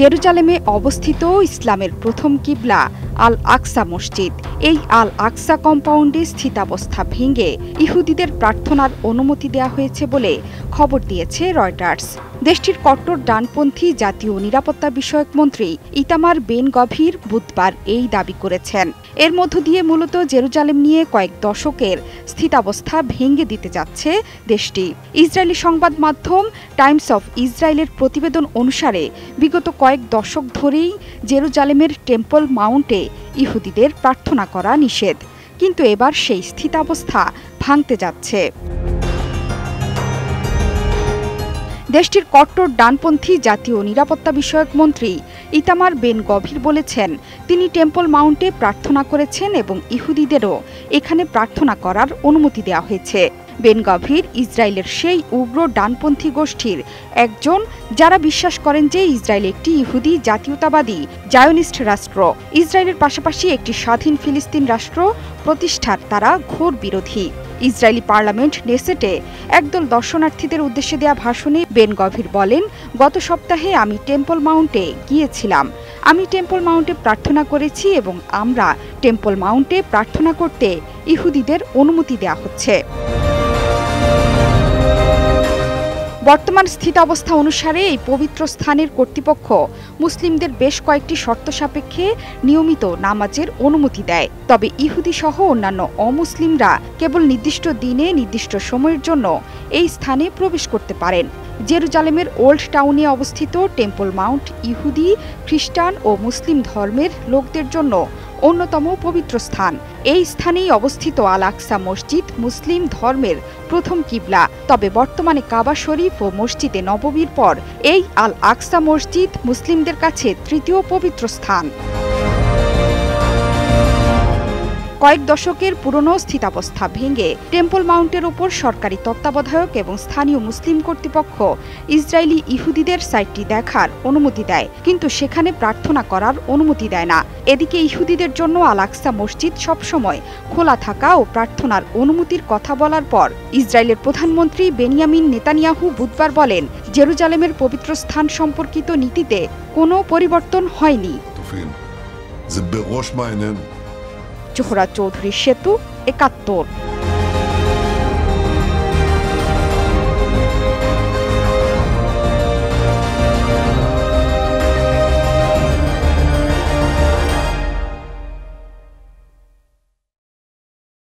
জেরুজালেমে অবস্থিত ইসলামের প্রথম কিবলা আল আকসা মসজিদ। এই আল আকসা কম্পাউন্ডে স্থিতাবস্থা ভেঙে ইহুদিদের প্রার্থনার অনুমতি দেওয়া হয়েছে বলে খবর দিয়েছে রয়টার্স। দেশটির কট্টর ডানপন্থী জাতীয় নিরাপত্তা বিষয়ক মন্ত্রী ইতামার বেন গভির বুধবার এই দাবি করেছেন। এর মধ্য দিয়ে মূলত জেরুজালেম নিয়ে কয়েক দশকের স্থিতাবস্থা ভেঙে দিতে যাচ্ছে দেশটি। ইসরায়েলি সংবাদ মাধ্যম টাইমস অফ ইসরায়েলের প্রতিবেদন অনুসারে বিগত কয়েক দশক ধরেই জেরুজালেমের টেম্পল মাউন্টে ইহুদিদের প্রার্থনা করা নিষেধ, কিন্তু এবার সেই স্থিতাবস্থা ভাঙতে যাচ্ছে। দেশটির কট্টর ডানপন্থী জাতীয় নিরাপত্তা বিষয়ক মন্ত্রী ইতামার বেন গভির বলেছেন, তিনি টেম্পল মাউন্টে প্রার্থনা করেছেন এবং ইহুদিদেরও এখানে প্রার্থনা করার অনুমতি দেওয়া হয়েছে। বেন গভির ইসরায়েলের সেই উগ্র ডানপন্থী গোষ্ঠীর একজন যারা বিশ্বাস করেন যে ইসরায়েল একটি ইহুদি জাতীয়তাবাদী জায়োনিস্ট রাষ্ট্র। ইসরায়েলের পাশাপাশি একটি স্বাধীন ফিলিস্তিন রাষ্ট্র প্রতিষ্ঠার তারা ঘোর বিরোধী। ইসরায়েলি পার্লামেন্ট নেসেটে একদল দর্শনার্থীদের উদ্দেশ্যে দেয়া ভাষণে বেন গভির বলেন, গত সপ্তাহে আমি টেম্পল মাউন্টে গিয়েছিলাম। আমি টেম্পল মাউন্টে প্রার্থনা করেছি এবং আমরা টেম্পল মাউন্টে প্রার্থনা করতে ইহুদিদের অনুমতি দেওয়া হচ্ছে। বর্তমান স্থিতাবস্থা অনুসারে এই পবিত্র স্থানের কর্তৃপক্ষ মুসলিমদের বেশ কয়েকটি শর্ত সাপেক্ষে নিয়মিত নামাজের অনুমতি দেয়। তবে ইহুদি সহ অন্যান্য অমুসলিমরা কেবল নির্দিষ্ট দিনে নির্দিষ্ট সময়ের জন্য এই স্থানে প্রবেশ করতে পারেন। জেরুজালেমের ওল্ড টাউনে অবস্থিত টেম্পল মাউন্ট ইহুদি, খ্রিস্টান ও মুসলিম ধর্মের লোকদের জন্য অন্যতম পবিত্র স্থান। এই স্থানেই অবস্থিত আল আকসা মসজিদ মুসলিম ধর্মের প্রথম কিবলা। তবে বর্তমানে কাবা শরীফ ও মসজিদে নববীর পর এই আল আকসা মসজিদ মুসলিমদের কাছে তৃতীয় পবিত্র স্থান। কয়েক দশকের পুরনো স্থিতাবস্থা ভেঙে টেম্পল মাউন্টের ওপর সরকারি তত্ত্বাবধায়ক এবং স্থানীয় মুসলিম কর্তৃপক্ষ ইসরায়েলি ইহুদিদের সাইটটি দেখার অনুমতি দেয়, কিন্তু সেখানে প্রার্থনা করার অনুমতি দেয় না। এদিকে ইহুদিদের জন্য আল আকসা মসজিদ সবসময় খোলা থাকা ও প্রার্থনার অনুমতির কথা বলার পর ইসরায়েলের প্রধানমন্ত্রী বেনিয়ামিন নেতানিয়াহু বুধবার বলেন, জেরুজালেমের পবিত্র স্থান সম্পর্কিত নীতিতে কোনো পরিবর্তন হয়নি। জোহরা চৌধুরী সেতু, ৭১।